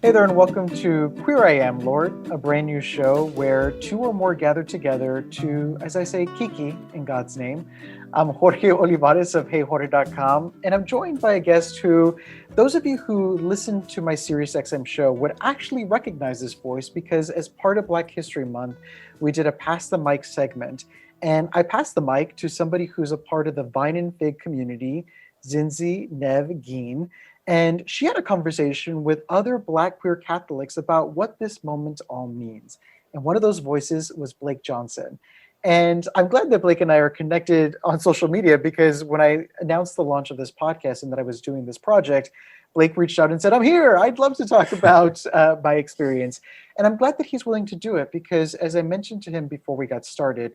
Hey there, and welcome to Queer I Am, Lord, a brand new show where two or more gather together to, as I say, Kiki in God's name. I'm Xorje Olivares of HeyJorje.com, and I'm joined by a guest who, those of you who listen to my SiriusXM show would actually recognize this voice because as part of Black History Month, we did a Pass the Mic segment. And I passed the mic to somebody who's a part of the Vine and Fig community, Zinzi Nev Geen. And she had a conversation with other Black queer Catholics about what this moment all means. And one of those voices was Blake Johnson. And I'm glad that Blake and I are connected on social media because when I announced the launch of this podcast and that I was doing this project, Blake reached out and said, I'm here. I'd love to talk about my experience. And I'm glad that he's willing to do it because, as I mentioned to him before we got started,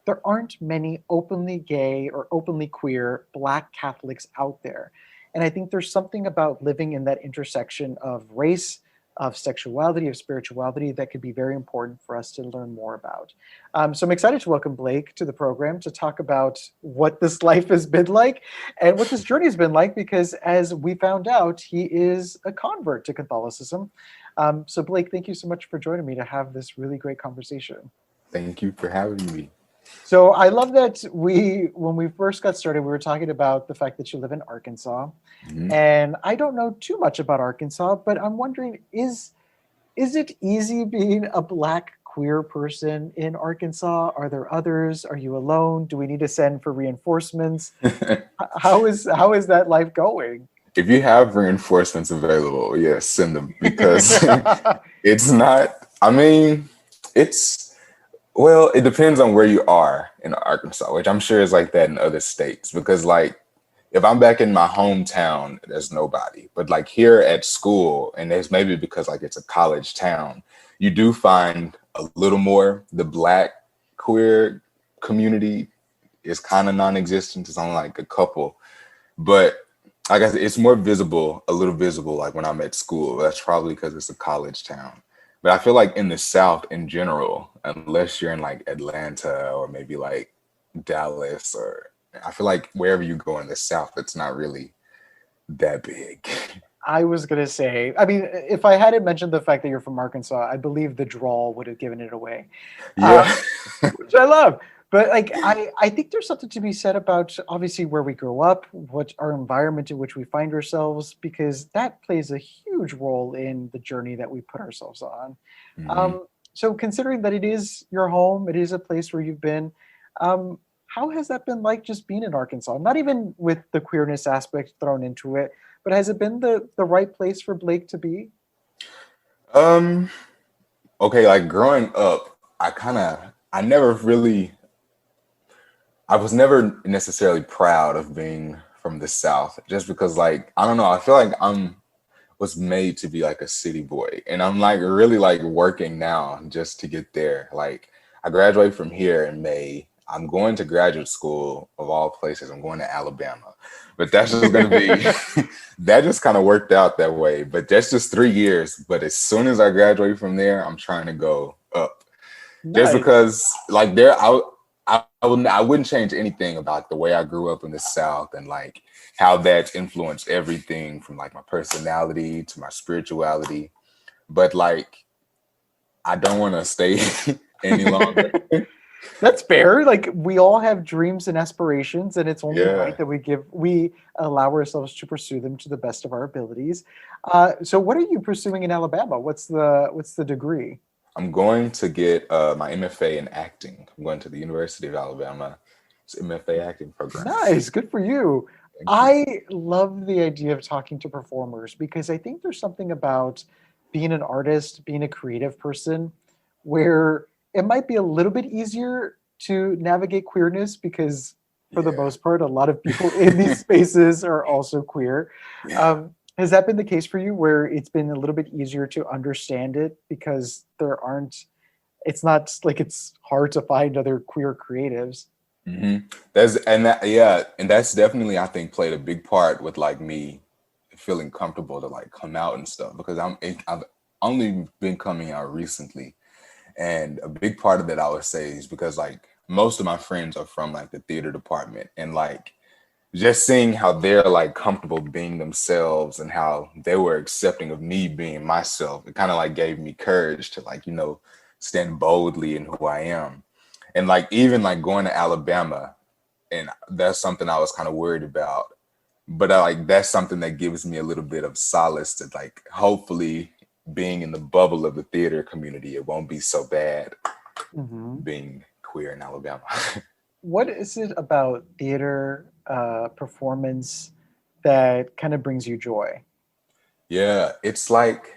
there aren't many openly gay or openly queer Black Catholics out there. And I think there's something about living in that intersection of race, of sexuality, of spirituality that could be very important for us to learn more about. So I'm excited to welcome Blake to the program to talk about what this life has been like and what this journey has been like, because as we found out, he is a convert to Catholicism. So Blake, thank you so much for joining me to have this really great conversation. Thank you for having me. So I love that when we first got started, we were talking about the fact that you live in Arkansas. Mhm. And I don't know too much about Arkansas, but I'm wondering, is it easy being a Black queer person in Arkansas? Are there others? Are you alone? Do we need to send for reinforcements? How is that life going? If you have reinforcements available, yes, send them because it's not, I mean, it's, well, it depends on where you are in Arkansas, which I'm sure is like that in other states. Because, like, if I'm back in my hometown, there's nobody. But, like, here at school, and it's maybe because, like, it's a college town, you do find a little more. The Black queer community is kind of non existent. It's only like a couple. But like I said, it's more visible, a little visible, like when I'm at school. That's probably because it's a college town. But I feel like in the South in general, unless you're in like Atlanta or maybe like Dallas, or I feel like wherever you go in the South, it's not really that big. I was gonna say, I mean, if I hadn't mentioned the fact that you're from Arkansas, I believe the drawl would have given it away. Yeah. Which I love. But like I think there's something to be said about obviously where we grow up, what our environment in which we find ourselves, because that plays a huge role in the journey that we put ourselves on. Mhm. So considering that it is your home, it is a place where you've been, how has that been like just being in Arkansas? Not even with the queerness aspect thrown into it, but has it been the right place for Blake to be? Um, okay, like growing up, I never really, I was never necessarily proud of being from the South just because, like, I don't know, I feel like I'm was made to be like a city boy, and I'm like really like working now just to get there. Like, I graduate from here in May. I'm going to graduate school of all places. I'm going to Alabama, but that's just going to be that just kind of worked out that way. But that's just 3 years. But as soon as I graduate from there, I'm trying to go up just Nice. because like there I wouldn't change anything about the way I grew up in the South and like how that's influenced everything from like my personality to my spirituality. But like I don't want to stay any longer. That's fair. Like we all have dreams and aspirations, and it's only right Yeah. that we allow ourselves to pursue them to the best of our abilities. So, what are you pursuing in Alabama? What's the degree? I'm going to get my MFA in acting. I'm going to the University of Alabama. It's MFA acting program. Nice, good for you. Thank you. I love the idea of talking to performers because I think there's something about being an artist, being a creative person, where it might be a little bit easier to navigate queerness because, for the Yeah. most part, a lot of people in these spaces are also queer. Yeah. Has that been the case for you, where it's been a little bit easier to understand it because it's not like it's hard to find other queer creatives? hmm That's and that yeah, and that's definitely I think played a big part with like me feeling comfortable to like come out and stuff because I've only been coming out recently, and a big part of that I would say is because like most of my friends are from like the theater department, and like just seeing how they're like comfortable being themselves and how they were accepting of me being myself, it kind of like gave me courage to like, stand boldly in who I am. And like even like going to Alabama, and that's something I was kind of worried about. But like that's something that gives me a little bit of solace to like hopefully being in the bubble of the theater community, it won't be so bad being queer in Alabama. What is it about theater performance that kind of brings you joy? Yeah, it's like,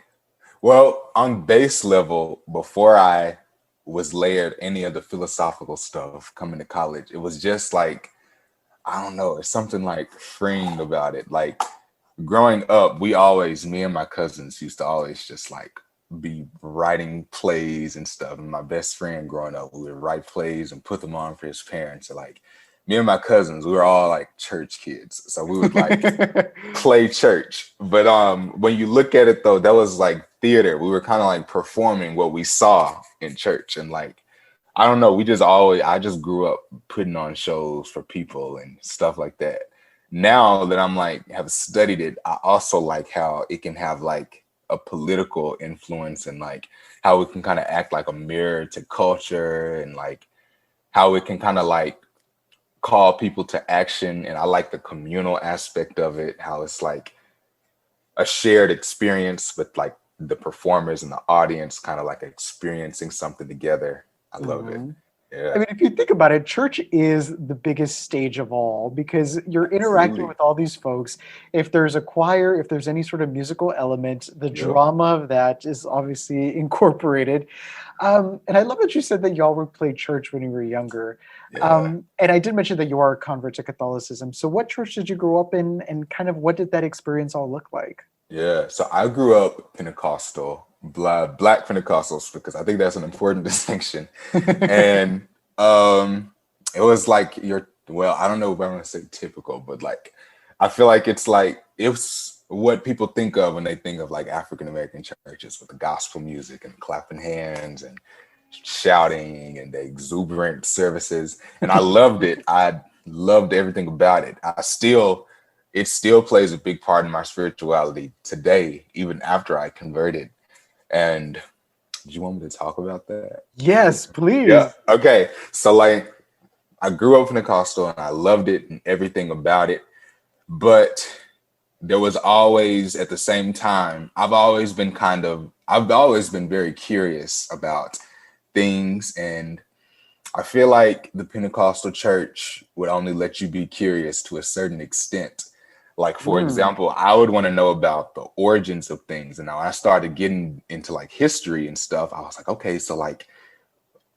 well, on base level, before I was layered any of the philosophical stuff coming to college, it was just like, I don't know, it's something like freeing about it. Like growing up, me and my cousins used to always just like be writing plays and stuff. And my best friend growing up, we would write plays and put them on for his parents. And like me and my cousins, we were all like church kids. So we would like play church. But when you look at it though, that was like theater. We were kind of like performing what we saw in church. And like, I don't know, I just grew up putting on shows for people and stuff like that. Now that I'm like, have studied it, I also like how it can have like a political influence and like how it can kind of act like a mirror to culture and like how it can kind of like call people to action. And I like the communal aspect of it, how it's like a shared experience with like the performers and the audience kind of like experiencing something together. I love it. Yeah. I mean, if you think about it, church is the biggest stage of all because you're interacting with all these folks. If there's a choir, if there's any sort of musical element, the drama of that is obviously incorporated. And I love that you said that y'all would play church when you were younger. And I did mention that you are a convert to Catholicism. So what church did you grow up in and kind of what did that experience all look like? Yeah, so I grew up Pentecostal, Black Pentecostals, because I think that's an important distinction. And it was like I don't know if I want to say typical, but like I feel like it's what people think of when they think of like African American churches with the gospel music and clapping hands and shouting and the exuberant services. And I loved it. I loved everything about it. It still plays a big part in my spirituality today, even after I converted. And do you want me to talk about that? Yes, please. Yeah. Okay. So like I grew up Pentecostal and I loved it and everything about it. But there was always at the same time, I've always been very curious about things. And I feel like the Pentecostal church would only let you be curious to a certain extent. Like, for example, I would want to know about the origins of things. And now I started getting into like history and stuff. I was like, okay, so like,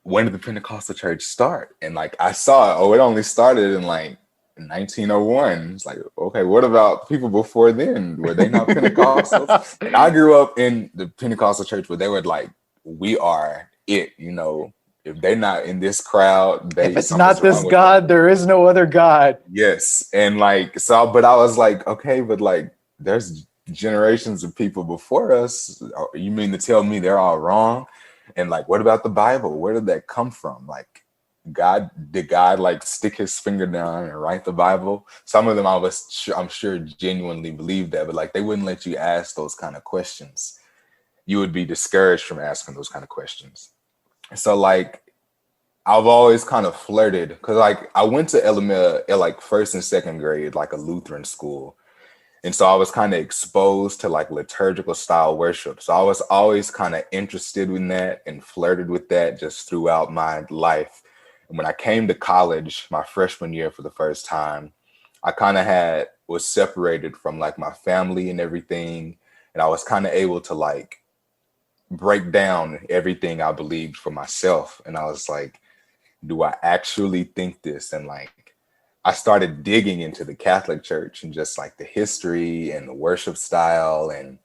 when did the Pentecostal church start? And like, I saw, it only started in like 1901. It's like, okay, what about people before then? Were they not Pentecostals? And I grew up in the Pentecostal church where they were like, we are it, if they're not in this crowd, if it's not this God, there is no other God. Yes. And like, so, but I was like, okay, but like, there's generations of people before us. You mean to tell me they're all wrong? And like, what about the Bible? Where did that come from? Like, did God like stick his finger down and write the Bible? Some of them I'm sure genuinely believed that, but like, they wouldn't let you ask those kind of questions. You would be discouraged from asking those kind of questions. So like, I've always kind of flirted because like I went to elementary, like first and second grade, like a Lutheran school. And so I was kind of exposed to like liturgical style worship. So I was always kind of interested in that and flirted with that just throughout my life. And when I came to college, my freshman year for the first time, I kind of was separated from like my family and everything. And I was kind of able to like break down everything I believed for myself. And I was like, do I actually think this? And like, I started digging into the Catholic Church and just like the history and the worship style and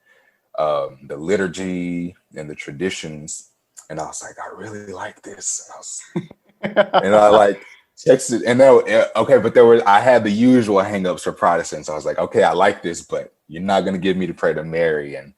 the liturgy and the traditions. And I was like, I really like this. And I like texted and I had the usual hangups for Protestants. I was like, okay, I like this, but you're not going to get me to pray to Mary and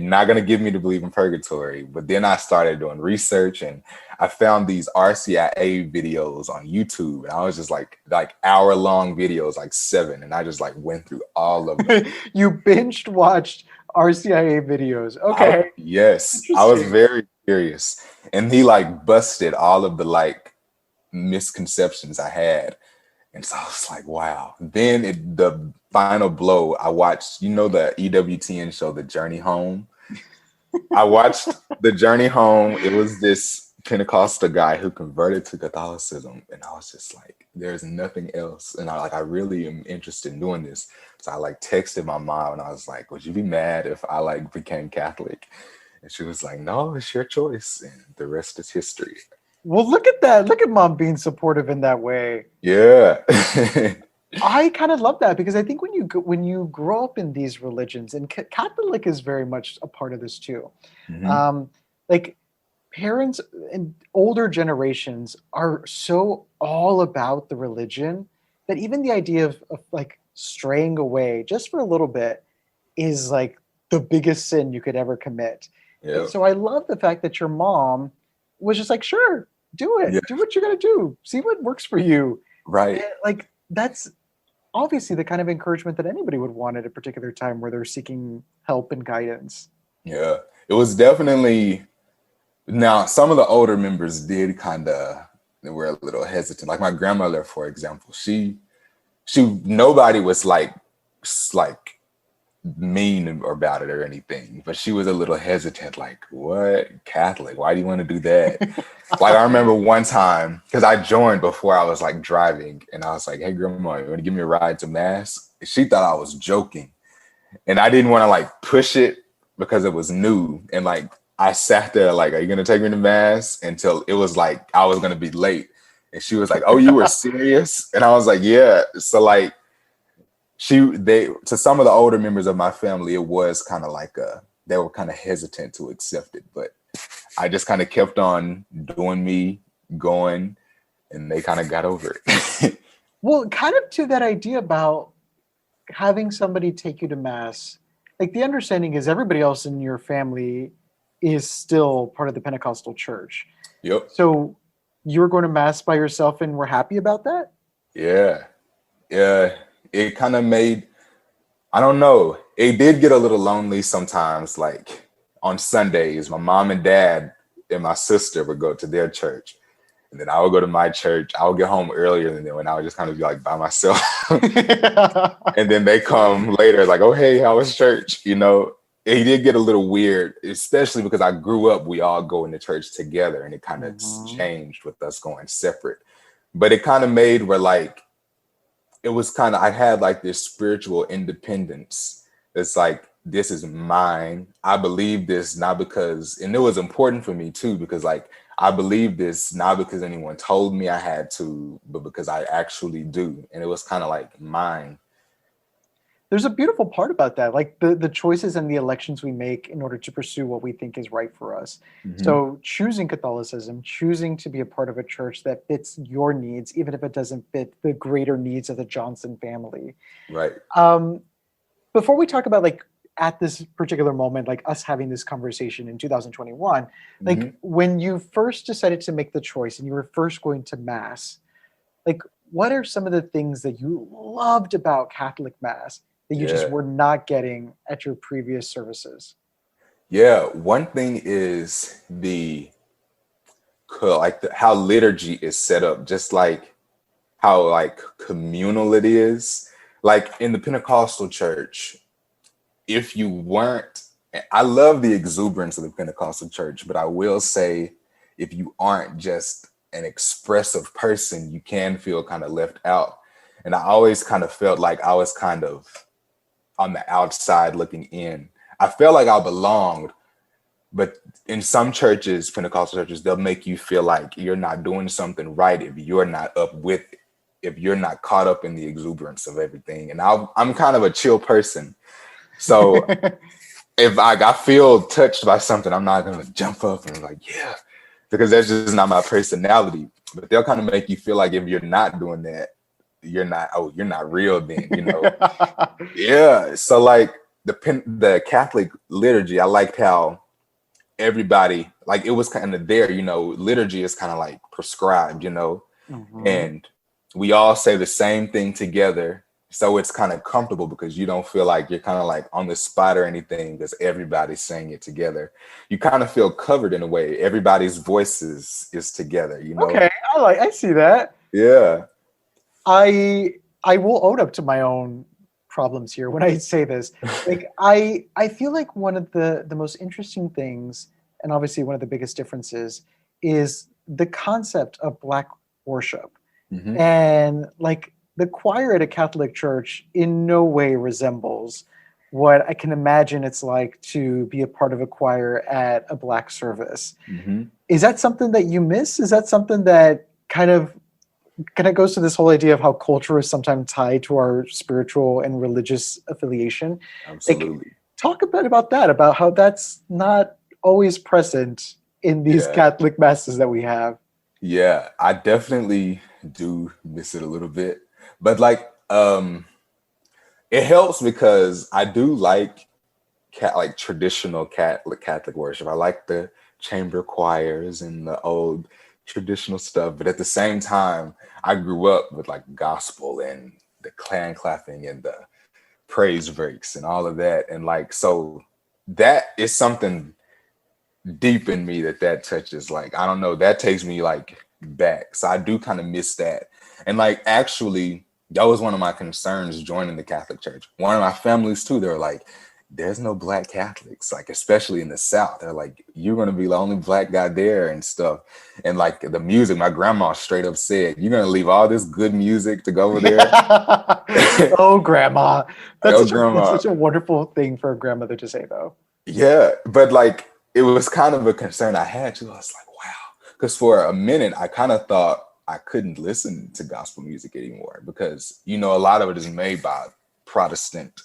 not gonna give me to believe in purgatory. But then I started doing research, and I found these RCIA videos on YouTube, and I was just like hour-long videos, like 7, and I just like went through all of them. You binged watched RCIA videos. Okay. Yes, I was Interesting. very curious, and he like busted all of the like misconceptions I had. And so I was like, wow. Then the final blow, I watched, the EWTN show, The Journey Home. I watched The Journey Home. It was this Pentecostal guy who converted to Catholicism. And I was just like, there's nothing else. And I really am interested in doing this. So I like texted my mom and I was like, would you be mad if I like became Catholic? And she was like, no, it's your choice. And the rest is history. Well, look at that. Look at mom being supportive in that way. Yeah. I kind of love that because I think when you grow up in these religions, and Catholic is very much a part of this too. Mm-hmm. Like parents and older generations are so all about the religion that even the idea of like straying away just for a little bit is like the biggest sin you could ever commit. Yeah. So I love the fact that your mom was just like, sure, do it. Yeah. Do what you're going to do. See what works for you. Right. And like that's obviously the kind of encouragement that anybody would want at a particular time where they're seeking help and guidance. Yeah. It was definitely, now some of the older members did they were a little hesitant. Like my grandmother, for example, nobody was like mean about it or anything, but she was a little hesitant, like, what, Catholic, why do you want to do that? Like I remember one time, because I joined before I was like driving, and I was like, hey grandma, you want to give me a ride to mass? She thought I was joking, and I didn't want to like push it because it was new, and like I sat there like, are you gonna take me to mass? Until it was like I was gonna be late, and she was like, oh, you were serious? And I was like, yeah. So like to some of the older members of my family, it was kind of like they were kind of hesitant to accept it, but I just kind of kept on doing me, going, and they kind of got over it. Well, kind of to that idea about having somebody take you to mass, like the understanding is everybody else in your family is still part of the Pentecostal church. Yep. So you were going to mass by yourself and we're happy about that? Yeah. Yeah. It kind of made, I don't know, it did get a little lonely sometimes. Like on Sundays, my mom and dad and my sister would go to their church, and then I would go to my church. I would get home earlier than them, and I would just kind of be like by myself. And then they come later like, oh, hey, how was church? It did get a little weird, especially because I grew up, we all go into church together, and it kind of changed with us going separate. But it kind of made where like, it was kind of, I had like this spiritual independence. It's like, this is mine. I believe this not because, and it was important for me too, because like, I believe this not because anyone told me I had to, but because I actually do. And it was kind of like mine. There's a beautiful part about that, like the choices and the elections we make in order to pursue what we think is right for us. Mm-hmm. So choosing Catholicism, choosing to be a part of a church that fits your needs, even if it doesn't fit the greater needs of the Johnson family. Right. Before we talk about like at this particular moment, like us having this conversation in 2021, like when you first decided to make the choice and you were first going to mass, like what are some of the things that you loved about Catholic mass that you just were not getting at your previous services? Yeah, one thing is how liturgy is set up, just like how like communal it is. Like in the Pentecostal church, if you weren't, I love the exuberance of the Pentecostal church, but I will say if you aren't just an expressive person, you can feel kind of left out. And I always kind of felt like I was kind of on the outside looking in. I felt like I belonged, but in some churches, Pentecostal churches, they'll make you feel like you're not doing something right if you're not up with it, if you're not caught up in the exuberance of everything. And I'm kind of a chill person. So if I feel touched by something, I'm not going to jump up and like, yeah, because that's just not my personality. But they'll kind of make you feel like if you're not doing that, you're not real then, Yeah. So like the Catholic liturgy, I liked how everybody, like, it was kind of there, liturgy is kind of like prescribed, Mhm. and we all say the same thing together. So it's kind of comfortable because you don't feel like you're kind of like on the spot or anything because everybody's saying it together. You kind of feel covered in a way. Everybody's voices is together. Okay, I see that. Yeah. I will own up to my own problems here when I say this. Like I feel like one of the most interesting things, and obviously one of the biggest differences, is the concept of Black worship. Hmm. And like the choir at a Catholic church in no way resembles what I can imagine it's like to be a part of a choir at a Black service. Hmm. Is that something that you miss? Is that something that kind of goes to this whole idea of how culture is sometimes tied to our spiritual and religious affiliation? Like, Absolutely. talk a bit about that, about how that's not always present in these Yeah. Catholic masses that we have. Yeah. I definitely do miss it a little bit. But like it helps because I do like like traditional Catholic worship. I like the chamber choirs and the old traditional stuff, but at the same time, I grew up with like gospel and the clan clapping and the praise breaks and all of that, and like so that is something deep in me that touches. Like I don't know, that takes me like back. So I do kind of miss that, and like actually. That was one of my concerns joining the Catholic Church. One of my families too, they were like, there's no Black Catholics, like especially in the South. They're like, you're gonna be the only Black guy there and stuff. And like the music, my grandma straight up said, you're gonna leave all this good music to go over there. Oh, grandma. Oh, That's grandma. such a wonderful thing for a grandmother to say, though. Yeah, but like it was kind of a concern I had too. I was like, wow, because for a minute I kind of thought I couldn't listen to gospel music anymore because a lot of it is made by Protestant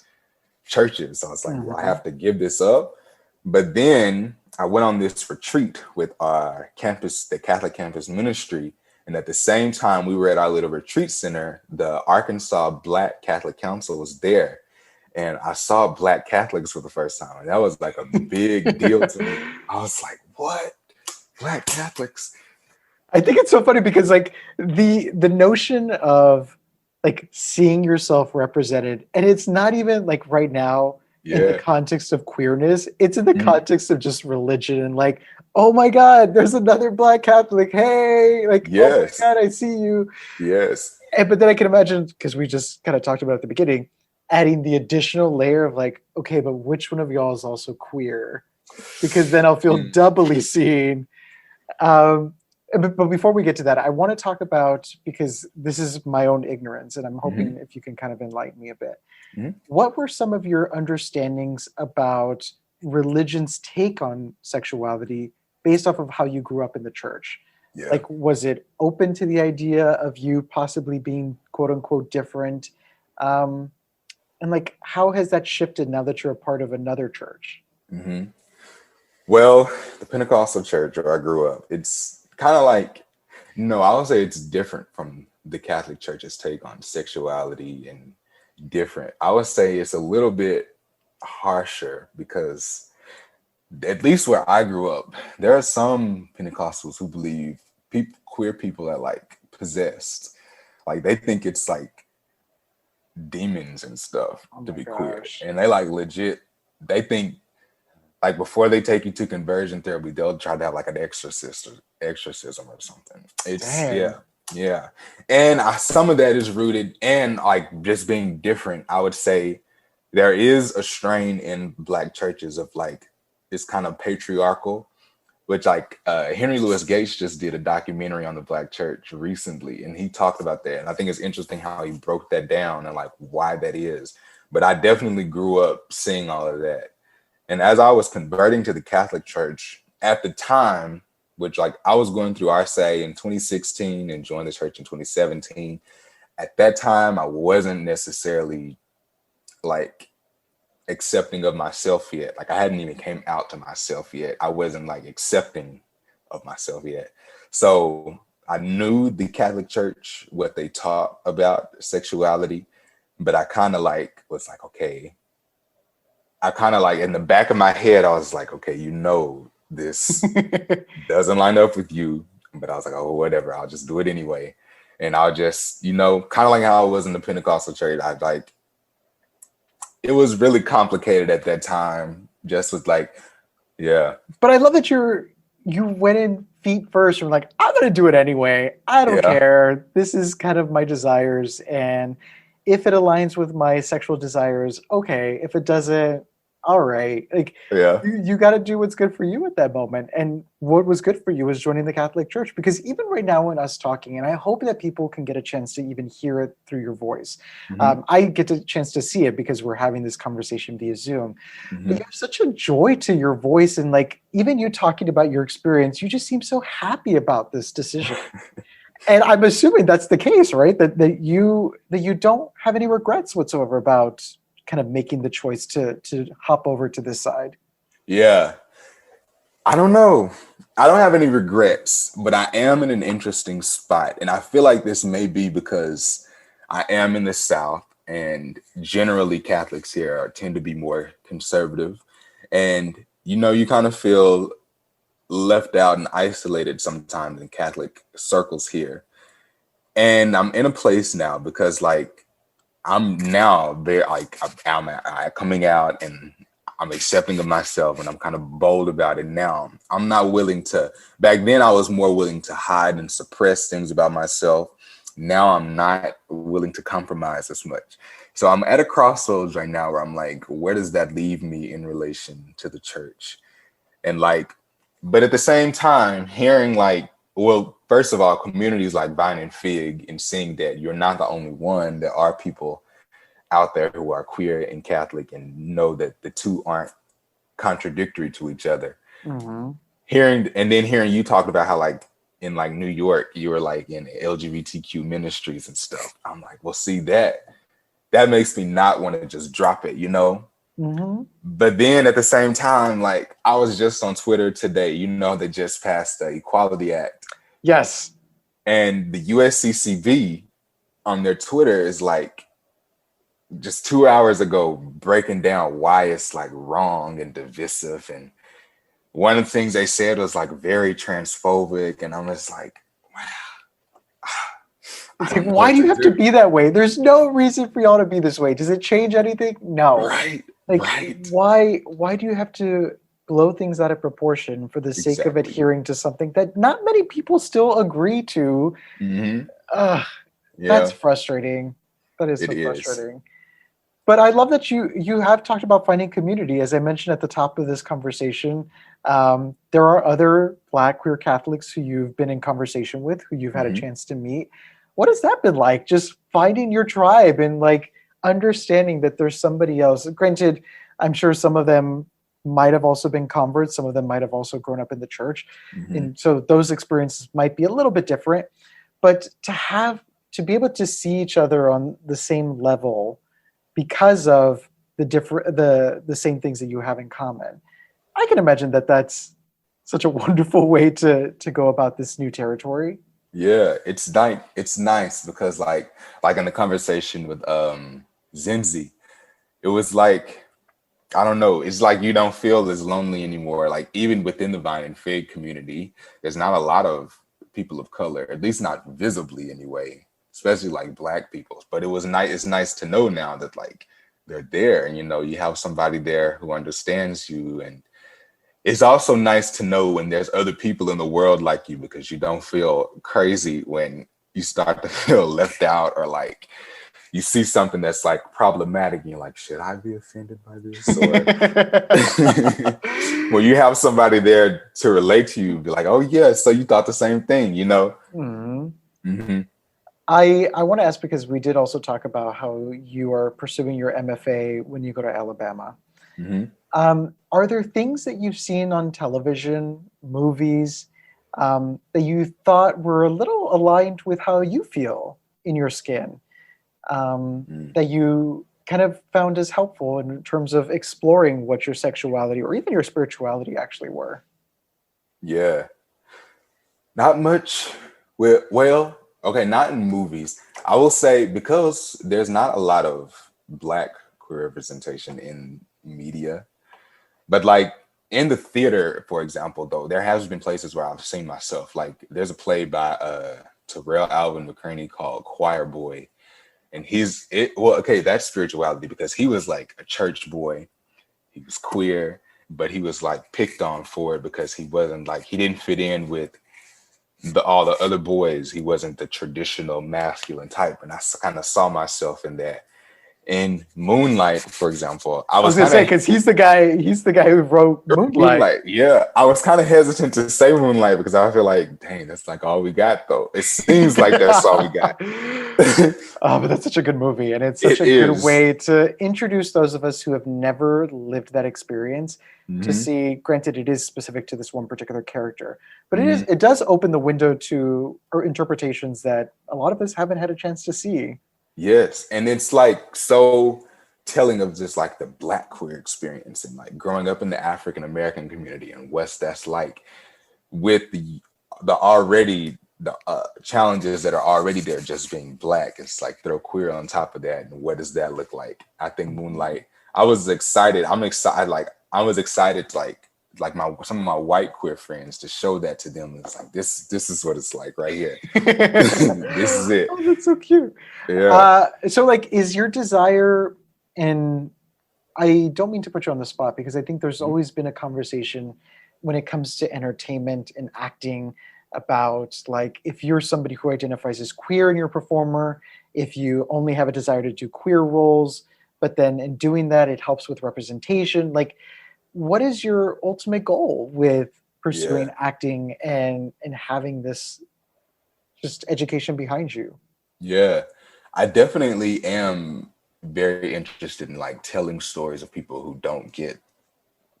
churches. So I was like, well, I Mhm. have to give this up. But then I went on this retreat with our campus, the Catholic campus ministry. And at the same time, we were at our little retreat center. The Arkansas Black Catholic Council was there. And I saw Black Catholics for the first time. And that was like a big deal to me. I was like, what? Black Catholics? I think it's so funny because like the notion of like seeing yourself represented, and it's not even like right now in the Yeah. context of queerness, it's in the Mhm. context of just religion and like, oh my God, there's another Black Catholic. Hey, like, oh my Yes. God, I see you. Yes. And, but then I can imagine, because we just kind of talked about it at the beginning, adding the additional layer of like, okay, but which one of y'all is also queer? Because then I'll feel Mm. doubly seen. Um, but before we get to that, I want to talk about, because this is my own ignorance, and I'm Mhm. hoping if you can kind of enlighten me a bit. Mhm. What were some of your understandings about religion's take on sexuality based off of how you grew up in the church? Yeah. Like, was it open to the idea of you possibly being quote unquote different? Um, and like, how has that shifted now that you're a part of another church? Hmm. Well, the Pentecostal church where I grew up, it's kind of like, no, I would say it's different from the Catholic Church's take on sexuality and different. I would say it's a little bit harsher because, at least where I grew up, there are some Pentecostals who believe queer people are like possessed. Like they think it's like demons and stuff Oh to my be queer. gosh. And they like legit, they think like before they take you to conversion therapy, they'll try to have like an exorcism or something. It's Dang. yeah, yeah. And some of that is rooted and like just being different. I would say there is a strain in Black churches of like it's kind of patriarchal, which like Henry Louis Gates just did a documentary on the Black church recently, and he talked about that. And I think it's interesting how he broke that down and like why that is. But I definitely grew up seeing all of that. And as I was converting to the Catholic Church at the time, which like I was going through RSA in 2016 and joined the church in 2017, at that time I wasn't necessarily like accepting of myself yet. Like I hadn't even came out to myself yet. I wasn't like accepting of myself yet. So I knew the Catholic Church, what they taught about sexuality, but I kind of like was like, okay, I kind of like in the back of my head, I was like, okay, this doesn't line up with you. But I was like, oh, whatever, I'll just do it anyway. And I'll just, kind of like how I was in the Pentecostal church. It was really complicated at that time, just with like, yeah. But I love that you went in feet first and were like, I'm going to do it anyway. I don't care. This is kind of my desires. And if it aligns with my sexual desires, okay. If it doesn't, all right. Like, you got to do what's good for you at that moment. And what was good for you was joining the Catholic Church, because even right now when us talking, and I hope that people can get a chance to even hear it through your voice. I get a chance to see it because we're having this conversation via Zoom. But you have such a joy to your voice. And like, even you talking about your experience, you just seem so happy about this decision. And I'm assuming that's the case, right? That you don't have any regrets whatsoever about kind of making the choice to hop over to this side. Yeah. I don't know. I don't have any regrets, but I am in an interesting spot. And I feel like this may be because I am in the South, and generally Catholics here tend to be more conservative. And, you kind of feel left out and isolated sometimes in Catholic circles here. And I'm in a place now because like, I'm now very like I'm coming out and I'm accepting of myself, and I'm kind of bold about it now. I'm not willing to. Back then, I was more willing to hide and suppress things about myself. Now I'm not willing to compromise as much. So I'm at a crossroads right now where I'm like, where does that leave me in relation to the church? And like, but at the same time, hearing like, well, first of all, communities like Vine and Fig, and seeing that you're not the only one. There are people out there who are queer and Catholic and know that the two aren't contradictory to each other. Hearing you talk about how like in like New York, you were like in LGBTQ ministries and stuff. I'm like, well, see that makes me not want to just drop it, But then at the same time, like I was just on Twitter today, they just passed the Equality Act. Yes. And the USCCB on their Twitter is like just 2 hours ago breaking down why it's like wrong and divisive. And one of the things they said was like very transphobic. And I'm just like, wow. It's like, why do you have to be that way? There's no reason for y'all to be this way. Does it change anything? No. Right. Like, right. Why do you have to blow things out of proportion for the sake of adhering to something that not many people still agree to? That's frustrating. That is so frustrating. But I love that you have talked about finding community. As I mentioned at the top of this conversation, there are other Black queer Catholics who you've been in conversation with, who you've had a chance to meet. What has that been like? Just finding your tribe and like understanding that there's somebody else. Granted, I'm sure some of them might have also been converts. Some of them might have also grown up in the church. And so those experiences might be a little bit different. But to be able to see each other on the same level because of the same things that you have in common, I can imagine that that's such a wonderful way to go about this new territory. Yeah, it's nice because like in the conversation with Zinzi, it was like, I don't know, it's like you don't feel as lonely anymore. Like even within the Vine and Fig community, there's not a lot of people of color, at least not visibly anyway, especially like Black people. But it's nice to know now that like they're there, and you have somebody there who understands you. And it's also nice to know when there's other people in the world like you, because you don't feel crazy when you start to feel left out, or like you see something that's like problematic and you're like, should I be offended by this? Or when you have somebody there to relate to you, be like, oh yeah, so you thought the same thing, I want to ask, because we did also talk about how you are pursuing your MFA when you go to Alabama. Are there things that you've seen on television, movies, that you thought were a little aligned with how you feel in your skin, that you kind of found as helpful in terms of exploring what your sexuality or even your spirituality actually were? Yeah, not much. Well, okay, not in movies. I will say, because there's not a lot of Black queer representation in media. But like in the theater, for example, though, there has been places where I've seen myself. Like there's a play by Terrell Alvin McCraney called Choir Boy. And that's spirituality, because he was like a church boy. He was queer, but he was like picked on for it because he wasn't like, he didn't fit in with all the other boys. He wasn't the traditional masculine type. And I kind of saw myself in that. In Moonlight, for example, I was gonna say, because he's the guy who wrote Moonlight. Yeah, I was kind of hesitant to say Moonlight because I feel like, dang, that's like all we got, though. It seems like that's all we got. Oh, but that's such a good movie, and it's such a good way to introduce those of us who have never lived that experience to see. Granted, it is specific to this one particular character, but it does open the window to interpretations that a lot of us haven't had a chance to see. Yes, and it's like so telling of just like the Black queer experience and like growing up in the African American community and what that's like, with the challenges that are already there just being Black. It's like throw queer on top of that, and what does that look like? I think Moonlight, I was excited. I was excited to like some of my white queer friends to show that to them. It's like this is what it's like right here. This is it. Oh, that's so cute. Yeah. So like, is your desire, and I don't mean to put you on the spot because I think there's always been a conversation when it comes to entertainment and acting about like, if you're somebody who identifies as queer and you're a performer, if you only have a desire to do queer roles, but then in doing that, it helps with representation. Like, what is your ultimate goal with pursuing acting and having this just education behind you? Yeah, I definitely am very interested in like telling stories of people who don't get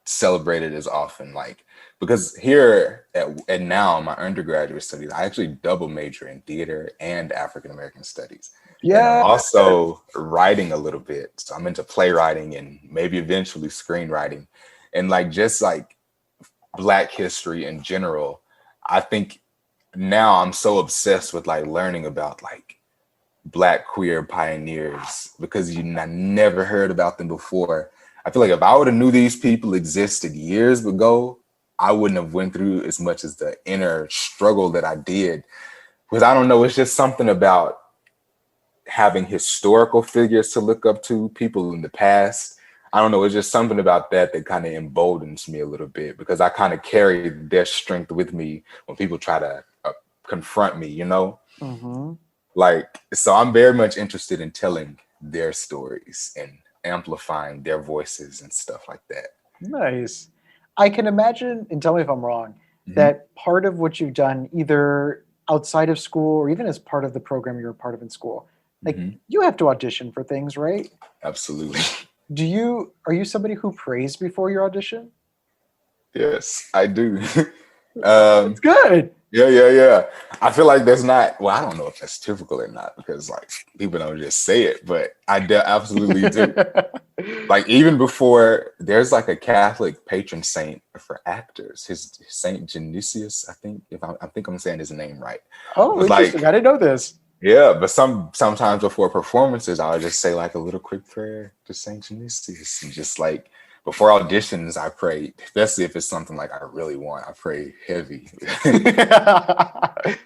celebrated as often. Like, because here at now my undergraduate studies, I actually double major in theater and African American studies. Yeah. And I'm also writing a little bit. So I'm into playwriting and maybe eventually screenwriting. And like just like Black history in general, I think now I'm so obsessed with like learning about like Black queer pioneers because I never heard about them before. I feel like if I would have knew these people existed years ago, I wouldn't have went through as much as the inner struggle that I did. Because I don't know, it's just something about having historical figures to look up to, people in the past. I don't know, it's just something about that kind of emboldens me a little bit because I kind of carry their strength with me when people try to confront me, you know? Mm-hmm. Like, so I'm very much interested in telling their stories and amplifying their voices and stuff like that. Nice. I can imagine, and tell me if I'm wrong, that part of what you've done either outside of school or even as part of the program you're a part of in school, like you have to audition for things, right? Absolutely. Are you somebody who prays before your audition? Yes, I do. It's good. Yeah. I feel like that's not, well, I don't know if that's typical or not because like people don't just say it, but I absolutely do. Like even before, there's like a Catholic patron saint for actors. His Saint Genesius, I think, I think I'm saying his name right. Oh, interesting. Like, I didn't know this. Yeah, but sometimes before performances, I'll just say like a little quick prayer to Saint Genesius, and just like before auditions, I pray, especially if it's something like I really want. I pray heavy. Oh my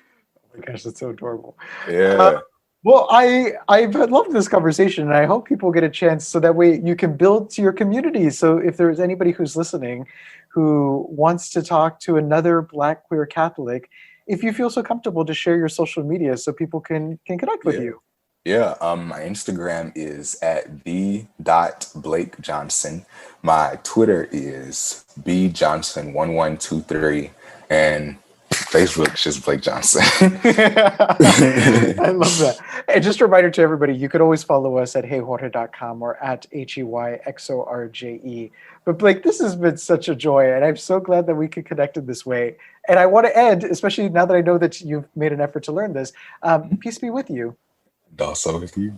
gosh, that's so adorable. Yeah. Well, I've loved this conversation, and I hope people get a chance so that way you can build to your community. So if there's anybody who's listening who wants to talk to another Black queer Catholic, if you feel so comfortable to share your social media so people can connect with you. Yeah, my Instagram is at b.blakejohnson. My Twitter is bjohnson1123, and Facebook is just Blake Johnson. I love that. And just a reminder to everybody, you could always follow us at heyxorje.com or at HEYXORJE. But Blake, this has been such a joy, and I'm so glad that we could connect in this way. And I want to end, especially now that I know that you've made an effort to learn this, peace be with you. Also with you.